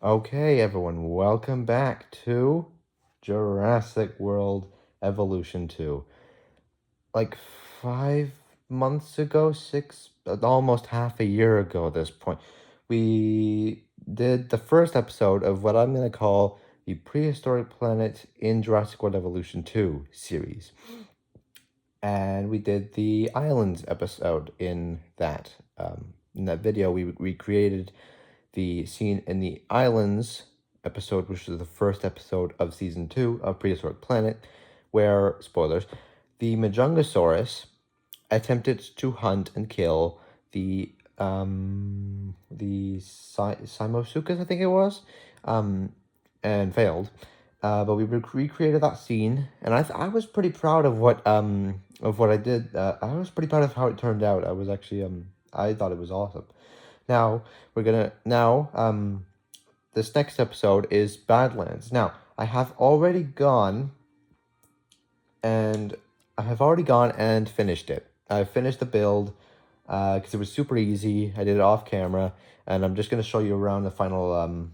Okay, everyone, welcome back to Jurassic World Evolution 2. Like 5 months ago, almost half a year ago at this point, we did the first episode of what I'm going to call the Prehistoric Planet in Jurassic World Evolution 2 series. And we did the Islands episode in that. In that video, we recreated the scene in the Islands episode, which was the first episode of season 2 of Prehistoric Planet, where, spoilers, the Majungasaurus attempted to hunt and kill Simosuchus, I think it was, and failed. But we recreated that scene, and I was pretty proud of what I did. I was pretty proud of how it turned out. I was actually I thought it was awesome. Now this next episode is Badlands. Now I have already gone and finished it. I finished the build because it was super easy. I did it off camera, and I'm just gonna show you around the final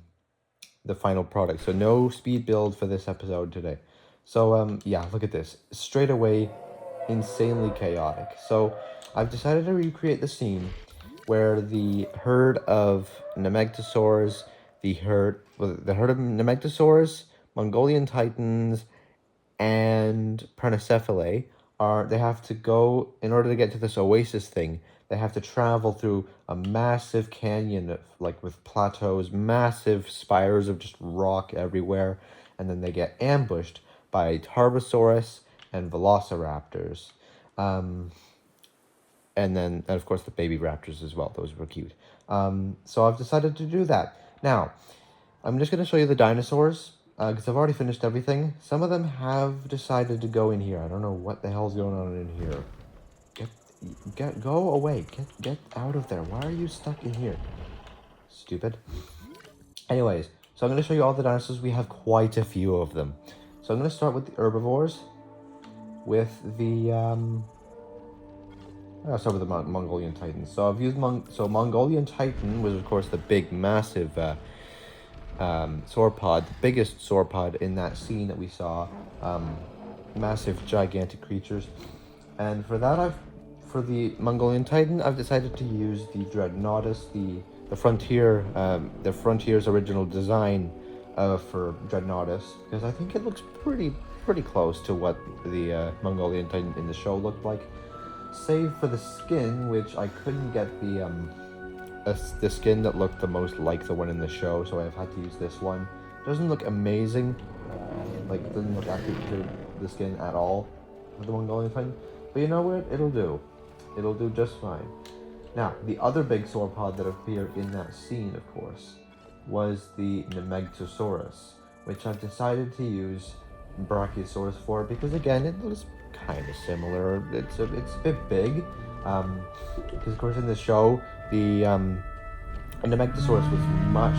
product. So no speed build for this episode today. So yeah, look at this. Straight away, insanely chaotic. So I've decided to recreate the scene where the herd of Nemegtosaurs, the herd of Nemegtosaurs, Mongolian Titans, and Pernicephalae they have to go, in order to get to this oasis thing, they have to travel through a massive canyon, like with plateaus, massive spires of just rock everywhere, and then they get ambushed by Tarbosaurus and Velociraptors. And of course the baby raptors as well. Those were cute. So I've decided to do that. Now, I'm just going to show you the dinosaurs, because I've already finished everything. Some of them have decided to go in here. I don't know what the hell's going on in here. Go away. Get out of there. Why are you stuck in here? Stupid. Anyways, so I'm going to show you all the dinosaurs. We have quite a few of them. So I'm going to start with the herbivores, with the I'll start with the Mongolian Titans. So I've used Mongolian Titan was of course the big, massive sauropod, the biggest sauropod in that scene that we saw. Massive, gigantic creatures, and for the Mongolian Titan, I've decided to use the Dreadnoughtus, the Frontier's original design for Dreadnoughtus, because I think it looks pretty close to what the Mongolian Titan in the show looked like. Save for the skin, which I couldn't get the skin that looked the most like the one in the show, so I've had to use this one. Doesn't look amazing, doesn't look actually good, the skin at all with the Mongolian Titan, but you know what? It'll do just fine. Now, the other big sauropod that appeared in that scene, of course, was the Nemegtosaurus, which I've decided to use Brachiosaurus for, because again, it looks kind of similar. It's a bit big, because of course in the show the Nemegtosaurus was much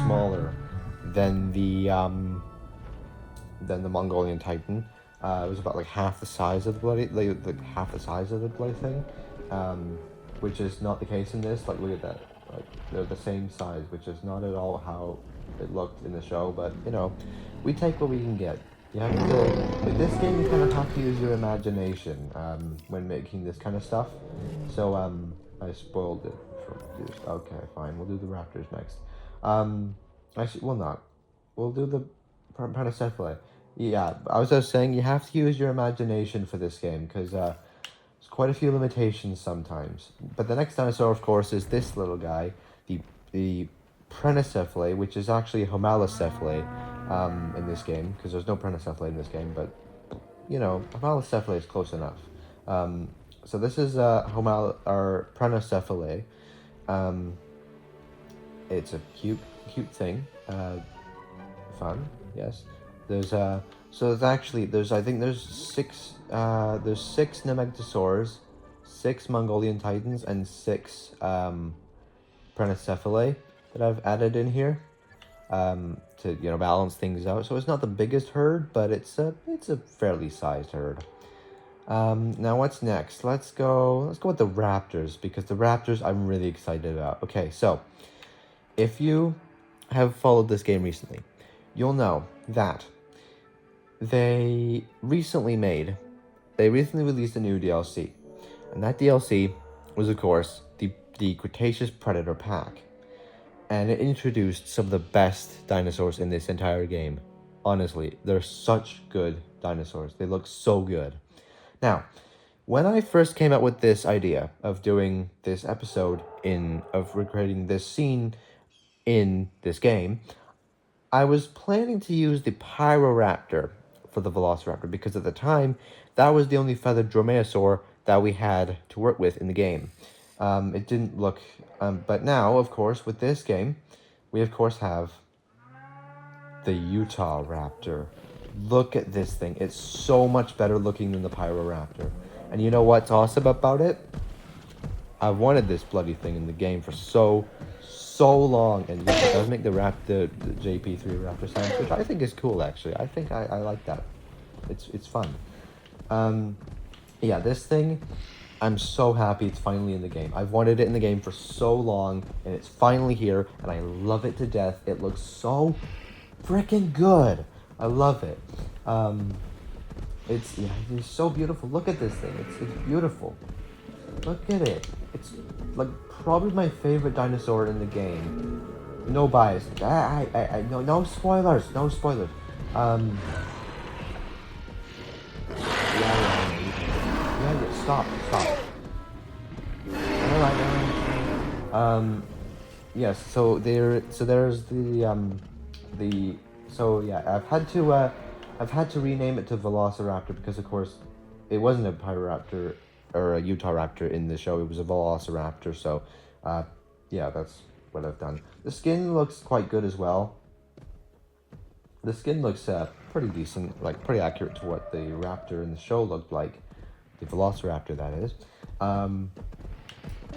smaller than the Mongolian Titan. It was about like half the size of the bloody thing, which is not the case in this. Like, look at that. Like, they're the same size, which is not at all how it looked in the show. But you know, we take what we can get. You have to, with this game, you kind of have to use your imagination when making this kind of stuff. So I spoiled it for you. Okay, fine. We'll do the raptors next. Actually, we'll not. We'll do the Pernicephalae. Yeah, I was just saying you have to use your imagination for this game, because there's quite a few limitations sometimes. But the next dinosaur, of course, is this little guy, the Prenicephalae, which is actually Homalocephalae in this game, because there's no Prenicephalae in this game, but you know, Homalocephalae is close enough. So this is Prenicephalae. It's a cute thing. Fun, yes. There's I think there's six Nemegtosaurs, 6 Mongolian Titans, and 6 Prenicephalae that I've added in here to balance things out. So it's not the biggest herd, but it's a fairly sized herd. Now what's next? Let's go with the raptors, because the raptors I'm really excited about. Okay, so if you have followed this game recently, you'll know that they recently released a new DLC. And that DLC was, of course, the Cretaceous Predator pack. And it introduced some of the best dinosaurs in this entire game. Honestly, they're such good dinosaurs. They look so good. Now, when I first came up with this idea of doing this episode of recreating this scene in this game, I was planning to use the Pyroraptor for the Velociraptor because at the time, that was the only feathered dromaeosaur that we had to work with in the game. It didn't look... but now, of course, with this game, we of course have the Utahraptor. Look at this thing. It's so much better looking than the Pyroraptor. And you know what's awesome about it? I've wanted this bloody thing in the game for so long, and yes, it does make the JP3 Raptor sounds, which I think is cool, actually. I think I like that. It's fun. Yeah, this thing, I'm so happy it's finally in the game. I've wanted it in the game for so long, and it's finally here, and I love it to death. It looks so freaking good. I love it. It's so beautiful. Look at this thing. It's beautiful. Look at it. It's like probably my favorite dinosaur in the game. No bias. No spoilers. No spoilers. Yeah. Stop. Alright. Yes. So there's I've had to rename it to Velociraptor because, of course, it wasn't a Pyroraptor or a Utahraptor in the show. It was a Velociraptor. So, yeah, that's what I've done. The skin looks quite good as well. The skin looks pretty decent, like pretty accurate to what the raptor in the show looked like. The Velociraptor, that is.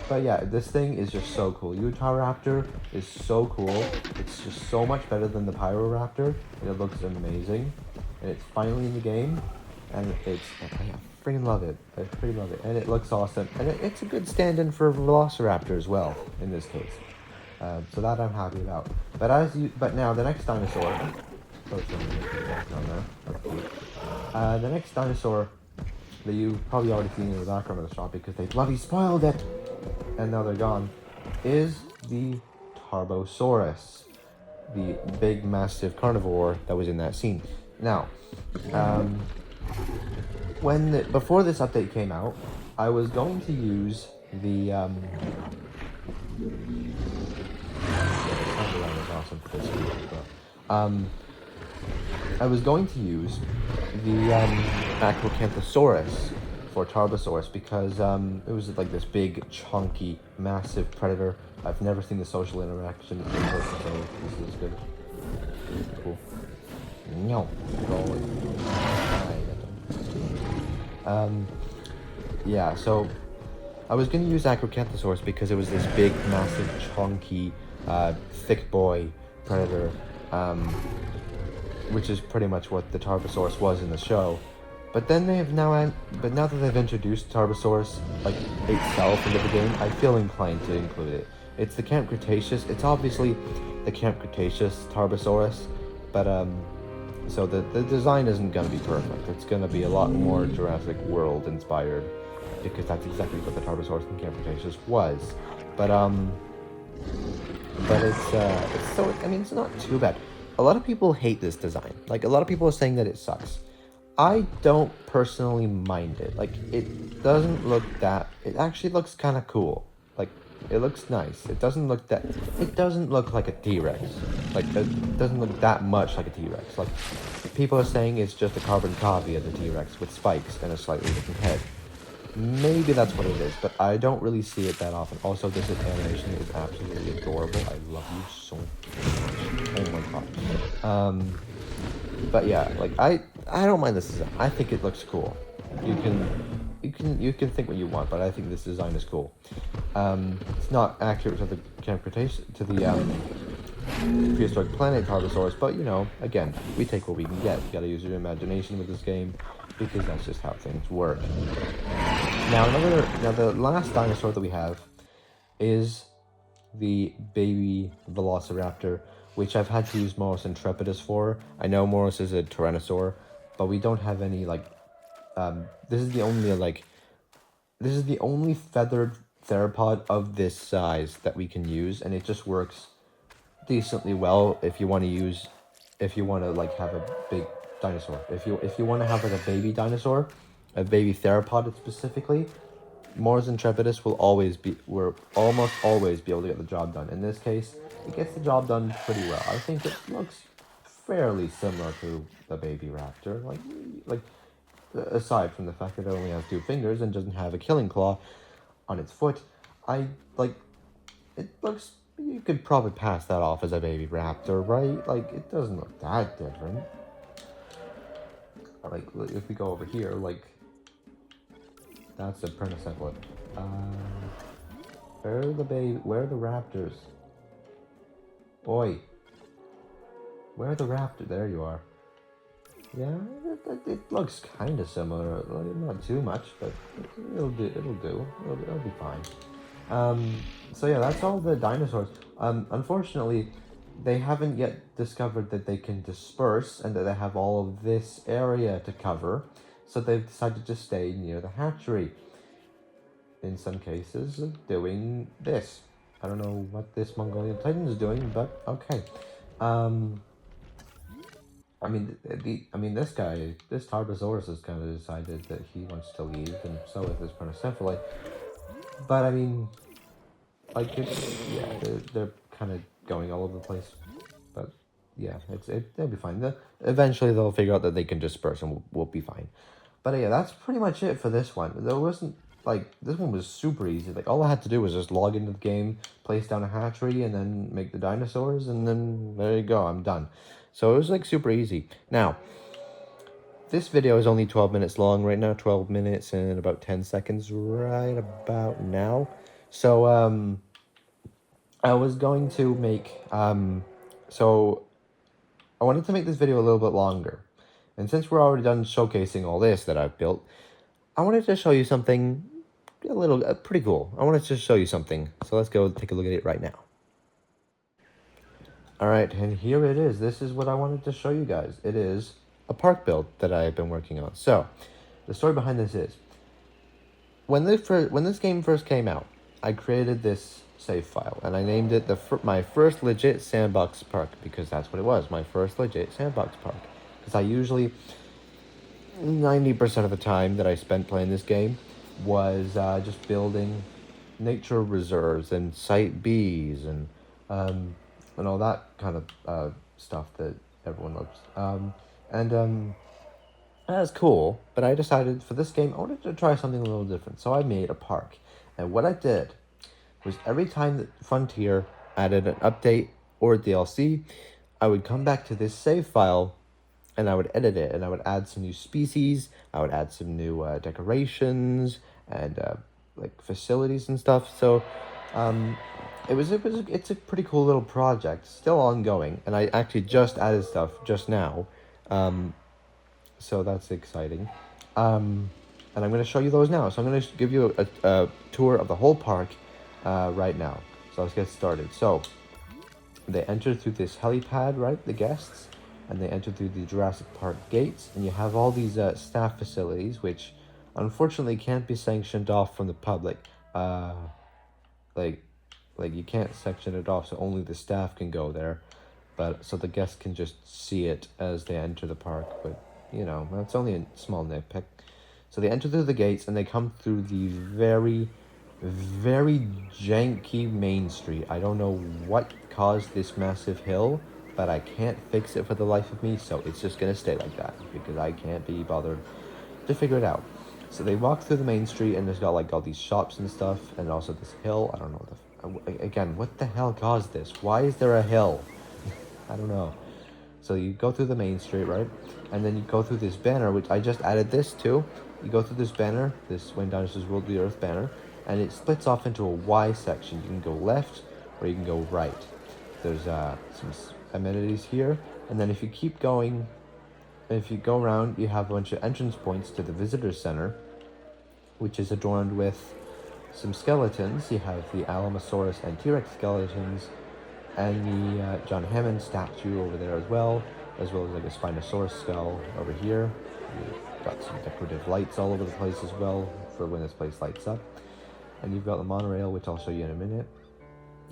But yeah, this thing is just so cool. Utahraptor is so cool. It's just so much better than the Pyroraptor, and it looks amazing. And it's finally in the game, and I freaking love it. I freaking love it, and it looks awesome. And it's a good stand-in for Velociraptor as well in this case. So that I'm happy about. But now the next dinosaur. The next dinosaur that you've probably already seen in the background of the shot because they bloody spoiled it, and now they're gone, is the Tarbosaurus, the big massive carnivore that was in that scene. Now, before this update came out, I was going to use the I was going to use the Acrocanthosaurus for Tarbosaurus because it was like this big, chunky, massive predator. I've never seen the social interaction in person, so this is good. Cool. No. Yeah, so I was going to use Acrocanthosaurus because it was this big, massive, chunky, thick boy predator, which is pretty much what the Tarbosaurus was in the show. But then now that they've introduced Tarbosaurus like itself into the game, I feel inclined to include it. It's the Camp Cretaceous. It's obviously the Camp Cretaceous Tarbosaurus, but so the design isn't gonna be perfect. It's gonna be a lot more Jurassic World inspired because that's exactly what the Tarbosaurus in Camp Cretaceous was. But it's not too bad. A lot of people hate this design. Like, a lot of people are saying that it sucks. I don't personally mind it. Like, it doesn't look that... It actually looks kind of cool. Like, it looks nice. It doesn't look like a T-Rex. Like, it doesn't look that much like a T-Rex. Like, people are saying it's just a carbon copy of the T-Rex with spikes and a slightly different head. Maybe that's what it is, but I don't really see it that often. Also, this animation is absolutely adorable. I love you so much. Oh my god. But yeah, like I don't mind this design. I think it looks cool. You can think what you want, but I think this design is cool. It's not accurate to the Camp Cretaceous, to the Prehistoric Planet Tarbosaurus, but you know, again, we take what we can get. You gotta use your imagination with this game, because that's just how things work. Now the last dinosaur that we have is the baby Velociraptor, which I've had to use Morus Intrepidus for. I know Morus is a Tyrannosaur, but we don't have any, like, this is the only feathered theropod of this size that we can use, and it just works decently well if you want to like have a big dinosaur. If you want to have like a baby dinosaur, a baby theropod specifically, Morus Intrepidus will almost always be able to get the job done. In this case, it gets the job done pretty well. I think it looks fairly similar to the baby raptor, like aside from the fact that it only has 2 fingers and doesn't have a killing claw on its foot. It looks, you could probably pass that off as a baby raptor, right? Like, it doesn't look that different. Like, if we go over here, like, that's a Prehistoric. Where are the raptors? Oi. Where are the raptors? There you are. Yeah, it looks kind of similar. Like, not too much, but it'll do. It'll be fine. So yeah, that's all the dinosaurs. Unfortunately, they haven't yet discovered that they can disperse and that they have all of this area to cover. So they've decided to stay near the hatchery. In some cases, doing this. I don't know what this Mongolian Titan is doing, but okay. I mean, this guy, this Tarbosaurus has kind of decided that he wants to leave, and so is this Pronocephaly. But I mean, like, they're kind of going all over the place. But yeah, they'll be fine. Eventually, they'll figure out that they can disperse, and we'll be fine. But yeah, that's pretty much it for this one. There wasn't, like, this one was super easy. Like, all I had to do was just log into the game, place down a hatchery, and then make the dinosaurs, and then there you go, I'm done. So it was, like, super easy. Now, this video is only 12 minutes long right now, 12 minutes and about 10 seconds right about now. So, I was going to make, so I wanted to make this video a little bit longer. And since we're already done showcasing all this that I've built, I wanted to show you something pretty cool. I wanted to show you something. So let's go take a look at it right now. Alright, and here it is. This is what I wanted to show you guys. It is a park build that I've been working on. So, the story behind this is, when this game first came out, I created this save file, and I named it my first legit sandbox park, because that's what it was, my first legit sandbox park. Because I usually, 90% of the time that I spent playing this game was just building nature reserves and site Bs and all that kind of stuff that everyone loves. That's cool, but I decided for this game I wanted to try something a little different, so I made a park. And what I did was, every time that Frontier added an update or a DLC, I would come back to this save file and I would edit it, and I would add some new species, I would add some new decorations and like facilities and stuff. So it's a pretty cool little project, still ongoing, and I actually just added stuff just now, so that's exciting. And I'm going to show you those now. So I'm going to give you a tour of the whole park right now. So let's get started. So they enter through this helipad, right, the guests, and they enter through the Jurassic Park gates, and you have all these staff facilities, which unfortunately can't be sanctioned off from the public. Like you can't section it off, so only the staff can go there, but so the guests can just see it as they enter the park. But you know, that's only a small nitpick. So they enter through the gates, and they come through the very, very janky main street. I don't know what caused this massive hill, but I can't fix it for the life of me, so it's just gonna stay like that, because I can't be bothered to figure it out. So they walk through the main street, and there's got like all these shops and stuff, and also this hill. I don't know, again, what the hell caused this? Why is there a hill? I don't know. So you go through the main street, right? And then you go through this banner, which I just added this too. You go through this banner, this When Dinosaurs Ruled the Earth banner, and it splits off into a Y section. You can go left or you can go right. There's some amenities here, and then if you keep going, if you go around, you have a bunch of entrance points to the visitor center, which is adorned with some skeletons. You have the Alamosaurus and T-Rex skeletons, and the John Hammond statue over there as well as like a Spinosaurus skull over here. You've got some decorative lights all over the place as well for when this place lights up. And you've got the monorail, which I'll show you in a minute.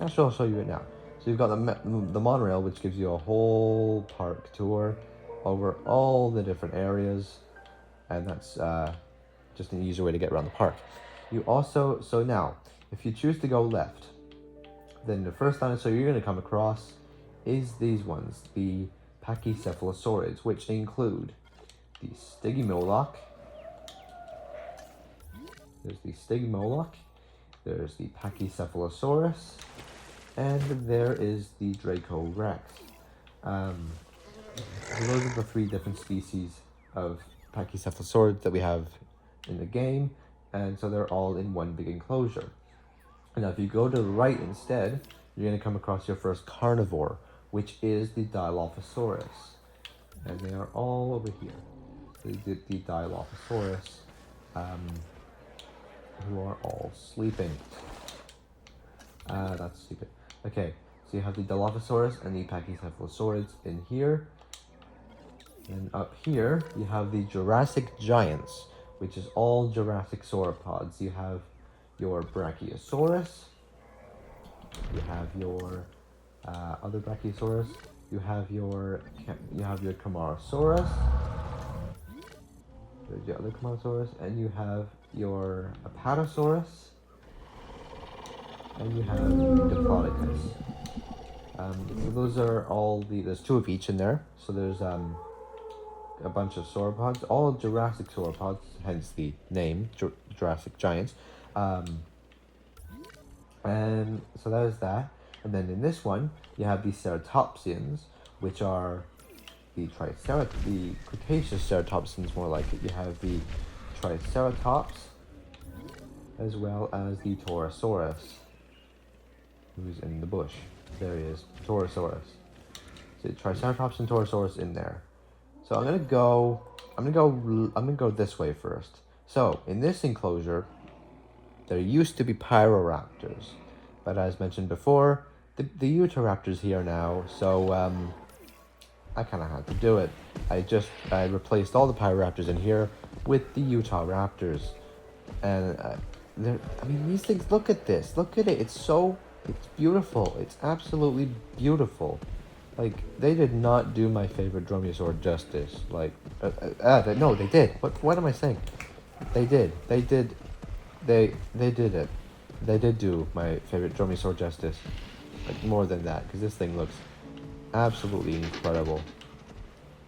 Actually, I'll show you it now. So you've got the monorail, which gives you a whole park tour over all the different areas, and that's just an easier way to get around the park. You also, so now, if you choose to go left, then the first dinosaur you're going to come across is these ones, the Pachycephalosaurids, which include the Stygimoloch. There's the Stygimoloch, there's the Pachycephalosaurus, and there is the Dracorex. So those are the three different species of Pachycephalosaurids that we have in the game, and so they're all in one big enclosure. Now, if you go to the right instead, you're going to come across your first carnivore, which is the Dilophosaurus, and they are all over here. The Dilophosaurus, who are all sleeping. That's stupid. Okay, so you have the Dilophosaurus and the Pachycephalosaurids in here. And up here, you have the Jurassic Giants, which is all Jurassic sauropods. You have your Brachiosaurus, you have your other Brachiosaurus, you have your Camarasaurus, there's your other Camarasaurus, and you have your Apatosaurus, and you have Diplodocus. So those are all there's two of each in there. So there's a bunch of sauropods, all Jurassic sauropods, hence the name, Jurassic Giants. And so that is that. And then in this one, you have the ceratopsians, which are the Cretaceous ceratopsians, more like it. You have the Triceratops, as well as the Torosaurus, who's in the bush. There he is, Torosaurus. So Triceratops and Torosaurus in there. So I'm gonna go this way first. So in this enclosure, there used to be Pyroraptors, but as mentioned before, the Utahraptors here now. So I kind of had to do it. I replaced all the Pyroraptors in here with the Utahraptors, and I mean, these things. Look at this. Look at it. It's beautiful. It's absolutely beautiful. Like, they did not do my favorite Dromaeosaur justice. Like, no, they did. What am I saying? They did. They did it. They did do my favorite Dromaeosaur justice. Like, more than that, because this thing looks absolutely incredible.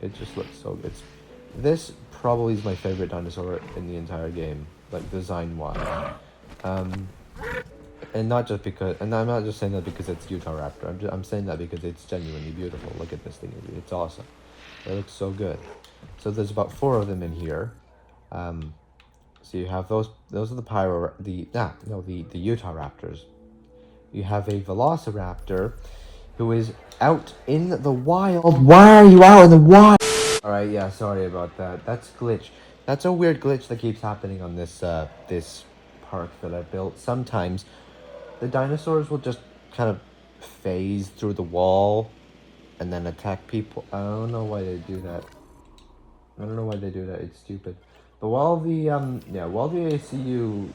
It just looks so good. This probably is my favorite dinosaur in the entire game, like, design-wise. And not just because, and I'm not just saying that because it's Utahraptor. I'm saying that because it's genuinely beautiful. Look at this thing; it's awesome. It looks so good. So there's about 4 of them in here. So you have those. Those are the Utahraptors. You have a Velociraptor, who is out in the wild. Why are you out in the wild? All right, yeah, sorry about that. That's glitch. That's a weird glitch that keeps happening on this this park that I built. Sometimes the dinosaurs will just kind of phase through the wall and then attack people. I don't know why they do that. It's stupid. But while the ACU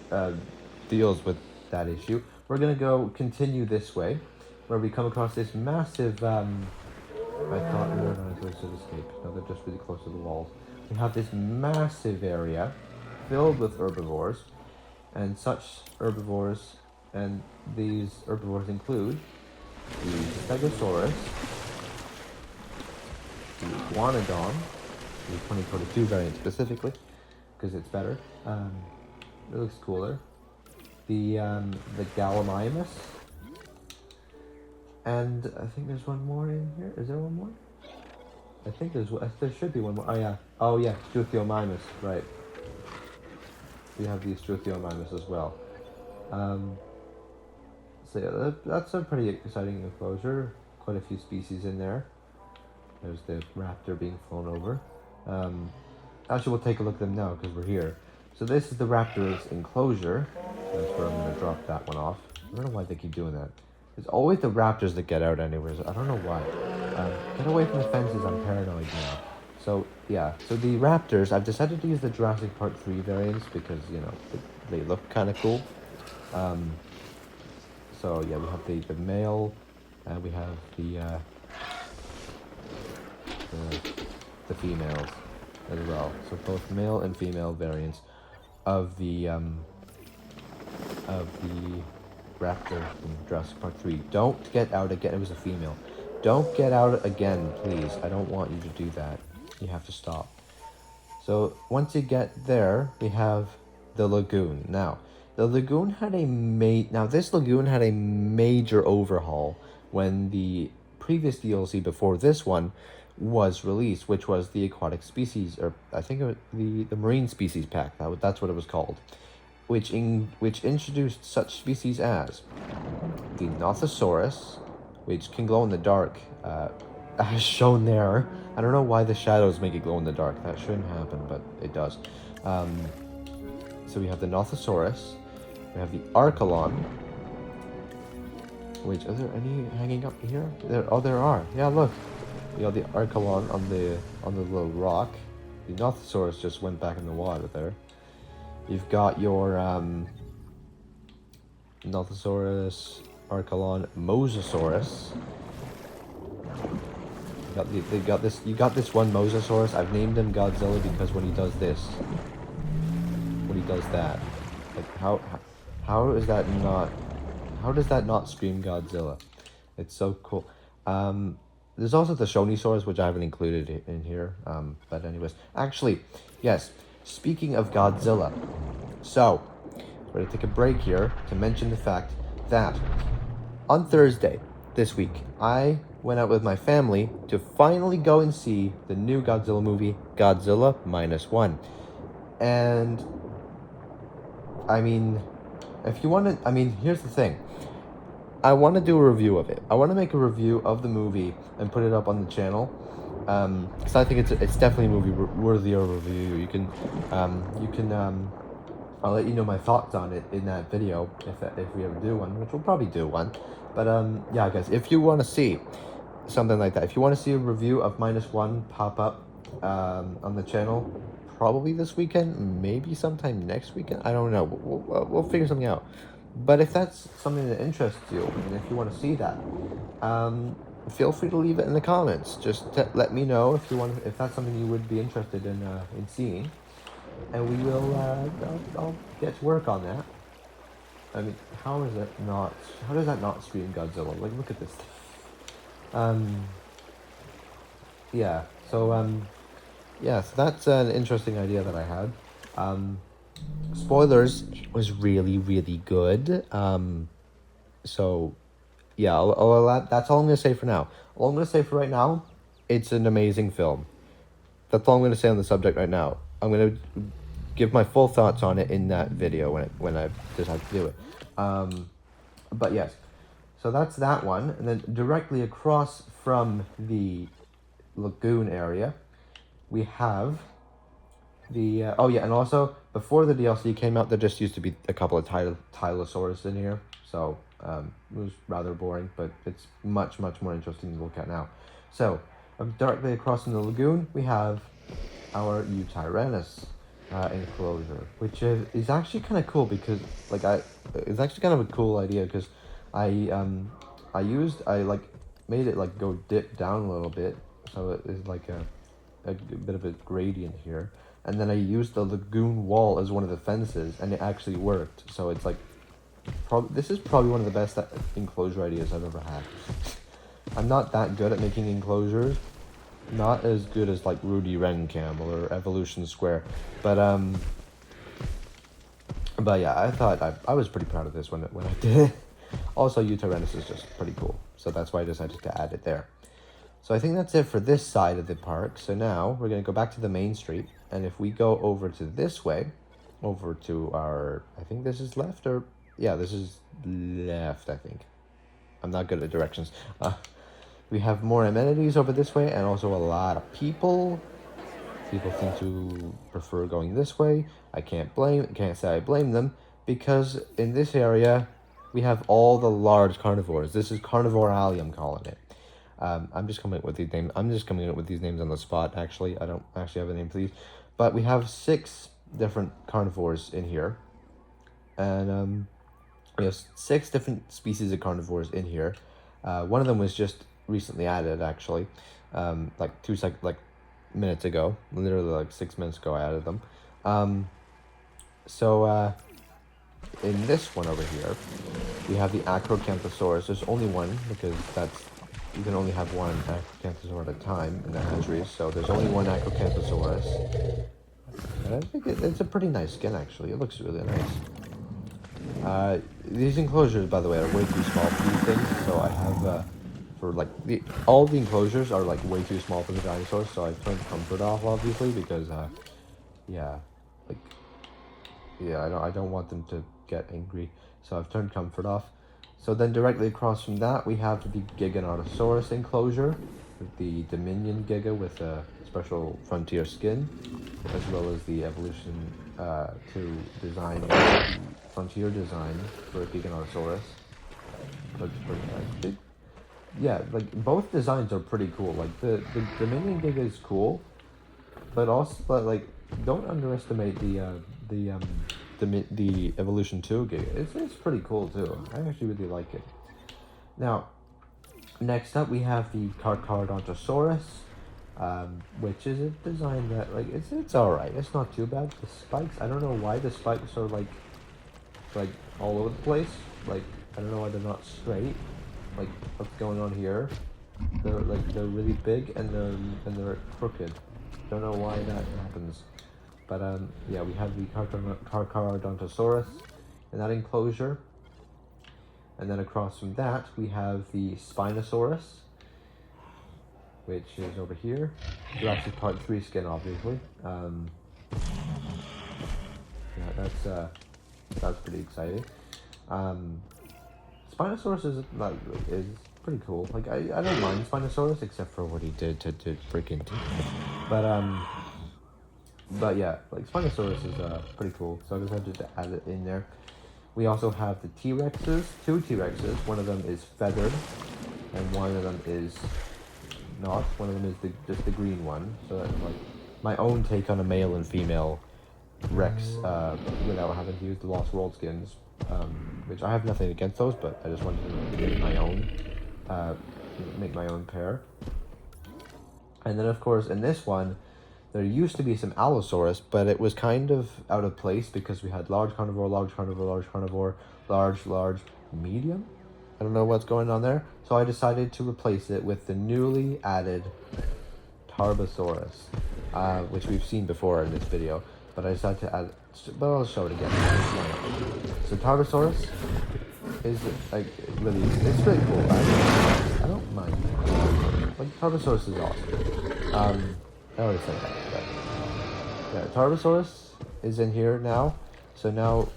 deals with that issue, we're gonna continue this way, where we come across this massive. I thought more dinosaurs should escape. No, they're just really close to the walls. We have this massive area filled with herbivores, and such herbivores. And these herbivores include the Stegosaurus, the Iguanodon, the 2022 variant specifically, because it's better. It looks cooler. The Gallimimus, and I think there's one more in here. Is there one more? I think there should be one more. Oh yeah, Struthiomimus, right. We have the Struthiomimus as well. So yeah, that's a pretty exciting enclosure. Quite a few species in there. There's the raptor being flown over. Actually, we'll take a look at them now because we're here. So this is the raptor's enclosure. That's where I'm going to drop that one off. I don't know why they keep doing that. It's always the raptors that get out anyways. I don't know why. Get away from the fences, I'm paranoid now. So, yeah. So the raptors, I've decided to use the Jurassic Park 3 variants because, you know, they look kind of cool. So, yeah, we have the male, we have the females as well. So both male and female variants of the raptor from Jurassic Park 3. Don't get out again. It was a female. Don't get out again, please. I don't want you to do that. You have to stop. So once you get there, we have the lagoon. Now, the lagoon had this lagoon had a major overhaul when the previous DLC before this one was released, which was the aquatic species, or I think it was the marine species pack. That's what it was called, which introduced such species as the Nothosaurus, which can glow in the dark, as shown there. I don't know why the shadows make it glow in the dark. That shouldn't happen, but it does. So we have the Nothosaurus, we have the Archelon. Wait, are there any hanging up here? There are. Yeah, look. You got the Archelon on the little rock. The Nothosaurus just went back in the water there. You've got your Nothosaurus, Archelon, Mosasaurus. You got this one Mosasaurus. I've named him Godzilla because when he does this, when he does that, like how does that not scream Godzilla? It's so cool. There's also the Shonisaurus, which I haven't included in here. But anyways, actually, yes. Speaking of Godzilla, so we're gonna take a break here to mention the fact that on Thursday this week, I went out with my family to finally go and see the new Godzilla movie, Godzilla -1. And I mean, if you want to, here's the thing. I want to do a review of it. I want to make a review of the movie and put it up on the channel. Because I think it's definitely a movie worthy of a review. You can I'll let you know my thoughts on it in that video if we ever do one, which we'll probably do one. But yeah, guys, if you want to see something like that, if you want to see a review of -1 pop up on the channel, probably this weekend, maybe sometime next weekend. I don't know. We'll figure something out. But if that's something that interests you, and if you want to see that, feel free to leave it in the comments. Just let me know if that's something you would be interested in seeing, and we will. I'll get to work on that. I mean, how does that not scream Godzilla? Like, look at this thing. Yeah. So yeah. So that's an interesting idea that I had. Spoilers, it was really, really good. So yeah, that's all I'm gonna say for now. All I'm gonna say for right now, it's an amazing film. That's all I'm gonna say on the subject right now. I'm gonna give my full thoughts on it in that video when I decide to do it. But yes, so that's that one, and then directly across from the lagoon area, we have the oh yeah, and also before the DLC came out, there just used to be a couple of Tylosaurus in here, so it was rather boring, but it's much more interesting to look at now. So directly across from the lagoon, we have our Eutyrannus enclosure, which is actually kind of cool because it's actually kind of a cool idea because I made it like go dip down a little bit, so it is like a bit of a gradient here, and then I used the lagoon wall as one of the fences, and it actually worked. So it's like this is probably one of the best enclosure ideas I've ever had. I'm not that good at making enclosures, not as good as like Rudy Rencam or Evolution Square, but yeah, I thought I was pretty proud of this when I did it. Also, Eutyrannus is just pretty cool, so that's why I decided to add it there. So I think that's it for this side of the park. So now we're going to go back to the main street. And if we go over to this way, over to our, I think this is left or, yeah, this is left, I think. I'm not good at directions. We have more amenities over this way and also a lot of people. People seem to prefer going this way. I can't say I blame them because in this area, we have all the large carnivores. This is Carnivore Alley, I'm calling it. I'm just coming up with these names. I'm just coming up with these names on the spot, actually. I don't actually have a name for these. But we have 6 different carnivores in here. And we have 6 different species of carnivores in here. One of them was just recently added, actually. Like 2 minutes ago. Literally like 6 minutes ago I added them. In this one over here, we have the Acrocanthosaurus. There's only one because you can only have one Acrocanthosaurus at a time in the hatcheries. So there's only one Acrocanthosaurus. And I think it's a pretty nice skin, actually. It looks really nice. These enclosures, by the way, are way too small for these things. So I have, all the enclosures are like way too small for the dinosaurs. So I've turned comfort off, obviously, because, I don't want them to get angry. So I've turned comfort off. So then directly across from that, we have the Giganotosaurus enclosure, the Dominion Giga with a special frontier skin, as well as the evolution to design the frontier design for Giganotosaurus. Looks pretty nice. Yeah, like both designs are pretty cool. Like the Dominion Giga is cool, but don't underestimate the Evolution 2 Giga. It's pretty cool too. I actually really like it. Now, next up we have the Carcharodontosaurus, which is a design that it's alright. It's not too bad. The spikes, I don't know why the spikes are like all over the place. Like I don't know why they're not straight. Like what's going on here? They're really big and they're crooked. Don't know why that happens. But yeah, we have the Carcharodontosaurus in that enclosure. And then across from that, we have the Spinosaurus, which is over here. Jurassic Park 3 skin, obviously. Yeah, that's pretty exciting. Spinosaurus is pretty cool. Like I don't mind Spinosaurus except for what he did to freaking But yeah, like Spinosaurus is pretty cool, so I decided to add it in there. We also have the T-Rexes, 2 T-Rexes. One of them is feathered, and one of them is not. One of them is just the green one. So that's like my own take on a male and female Rex without having to use the Lost World skins, which I have nothing against those, but I just wanted to make my own pair. And then of course in this one, there used to be some Allosaurus, but it was kind of out of place because we had large carnivore, large carnivore, large carnivore, large, medium. I don't know what's going on there. So I decided to replace it with the newly added Tarbosaurus, which we've seen before in this video. But I decided to add, but I'll show it again. So Tarbosaurus is it's really cool. I don't mind. Like Tarbosaurus is awesome. I already said that. Yeah, Tarbosaurus is in here now. So now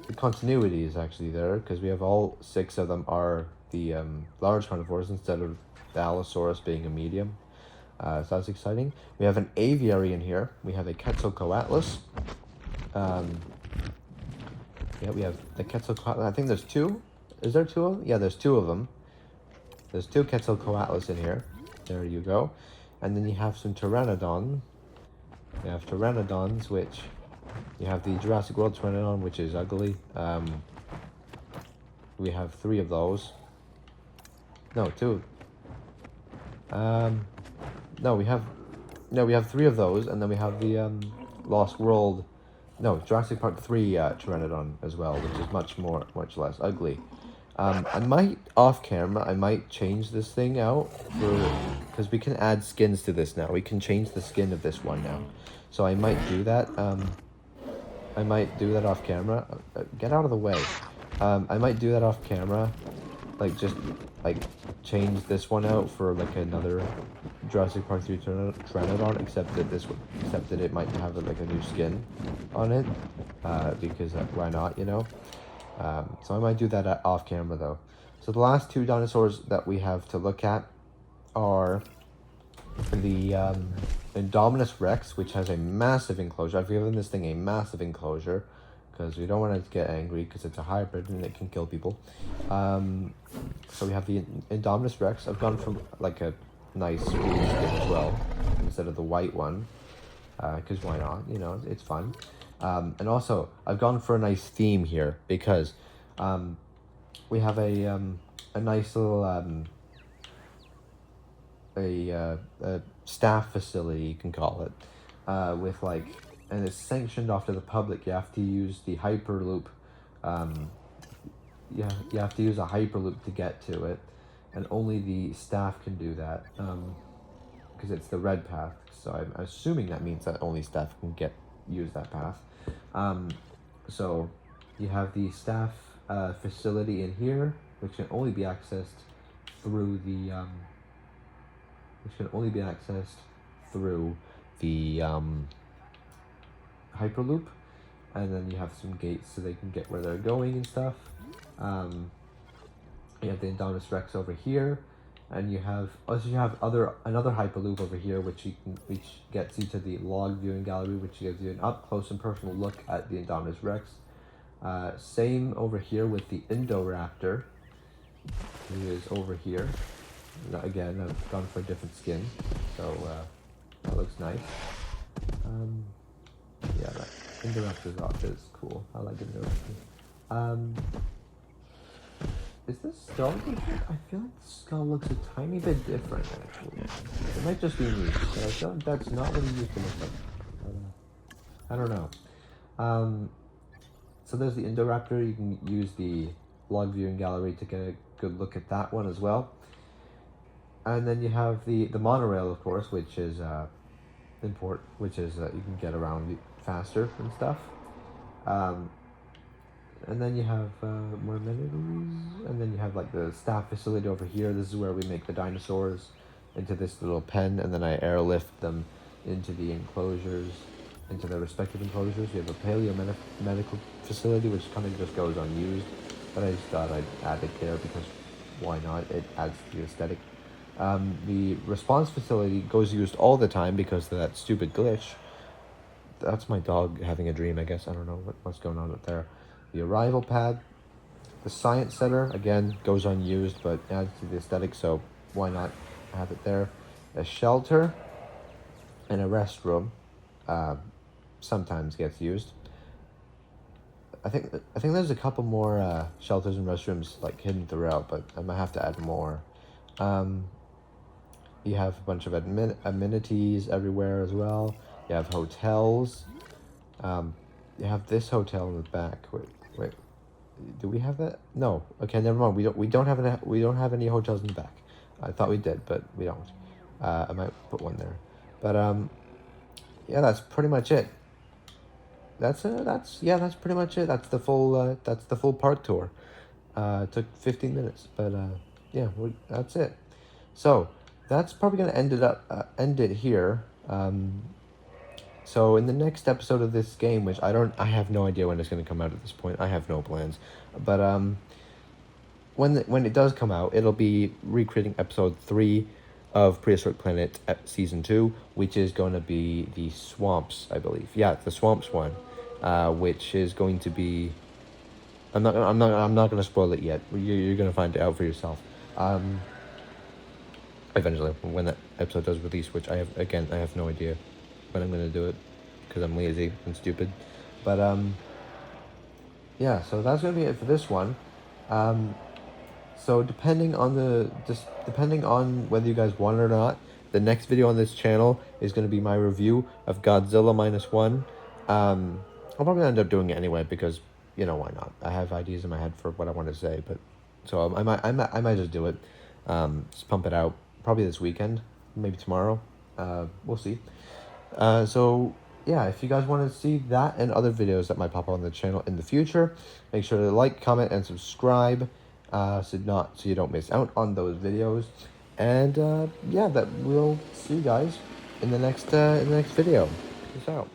the continuity is actually there because we have all 6 of them are the large carnivores instead of the Allosaurus being a medium. So that's exciting. We have an aviary in here. We have a Quetzalcoatlus. Yeah, we have the Quetzalcoatlus. I think there's 2. Is there 2 of them? Yeah, there's 2 of them. There's 2 Quetzalcoatlus in here. There you go. And then you have some Pteranodon. You have Pteranodons, which you have the Jurassic World Pteranodon, which is ugly. We have 3 of those. No, 2. No, we have 3 of those, and then we have the Lost World. No, Jurassic Park 3 Pteranodon as well, which is much less ugly. I might, off camera, I might change this thing out because we can add skins to this now. We can change the skin of this one now. So I might do that. I might do that off camera. Get out of the way. I might do that off camera. Just change this one out for another Jurassic Park 3 Pteranodon, except that it might have a new skin on it. Because why not, you know? So I might do that off camera though. So the last 2 dinosaurs that we have to look at are the Indominus Rex, which has a massive enclosure. I've given this thing a massive enclosure because we don't want it to get angry because it's a hybrid and it can kill people. So we have the Indominus Rex. I've gone from like a nice green skin as well instead of the white one, because why not? You know, it's fun. And also I've gone for a nice theme here because we have a nice little a staff facility, you can call it, with like, and it's sanctioned off to the public. You have to use the Hyperloop. Yeah, you have to use a Hyperloop to get to it, and only the staff can do that, because it's the red path. So I'm assuming that means that only staff can use that path. So you have the staff facility in here, which can only be accessed through the Hyperloop, and then you have some gates so they can get where they're going and stuff. You have the Indominus Rex over here, and you have another Hyperloop over here, which gets you to the log viewing gallery, which gives you an up close and personal look at the Indominus Rex. Same over here with the Indoraptor, who is over here. Again, I've gone for a different skin, so that looks nice. Yeah, that Indoraptor's outfit is cool. I like Indoraptor. Is this skull different? I feel like the skull looks a tiny bit different, actually. It might just be me, but I feel like that's not what it used to look like. I don't know. So there's the Indoraptor. You can use the log viewing gallery to get a good look at that one as well. And then you have the monorail, of course, which is you can get around faster and stuff. And then you have more amenities, and then you have like the staff facility over here. This is where we make the dinosaurs into this little pen, and then I airlift them into the enclosures, into their respective enclosures. You have a paleo-medical facility, which kind of just goes unused, but I just thought I'd add it there because why not? It adds to the aesthetic. The response facility goes used all the time because of that stupid glitch. That's my dog having a dream, I guess. I don't know what's going on up there. The arrival pad. The science center, again, goes unused, but adds to the aesthetic, so why not have it there? A shelter and a restroom sometimes gets used. I think there's a couple more shelters and restrooms like hidden throughout, but I might have to add more. You have a bunch of amenities everywhere as well. You have hotels. You have this hotel in the back. Wait, do we have that? No. Okay, never mind. We don't have any hotels in the back. I thought we did, but we don't. I might put one there. But yeah, that's pretty much it. That's pretty much it. That's the full park tour. It took 15 minutes, but yeah, that's it. So that's probably gonna end it here. So in the next episode of this game, which I have no idea when it's gonna come out at this point. I have no plans, but when it does come out, it'll be recreating episode 3 of Prehistoric Planet season 2, which is going to be the swamps, I believe. Yeah, the swamps one, which is going to be. I'm not gonna spoil it yet. You're gonna find it out for yourself. Eventually, when that episode does release, which I have no idea when I'm gonna do it because I'm lazy and stupid. But yeah, so that's gonna be it for this one. So depending on whether you guys want it or not, the next video on this channel is going to be my review of Godzilla -1. I'll probably end up doing it anyway because, you know, why not? I have ideas in my head for what I want to say, but so I might just do it. Just pump it out probably this weekend, maybe tomorrow. We'll see. So yeah, if you guys want to see that and other videos that might pop up on the channel in the future, make sure to like, comment, and subscribe. So you don't miss out on those videos, and yeah, that we'll see you guys in the next video. Peace out.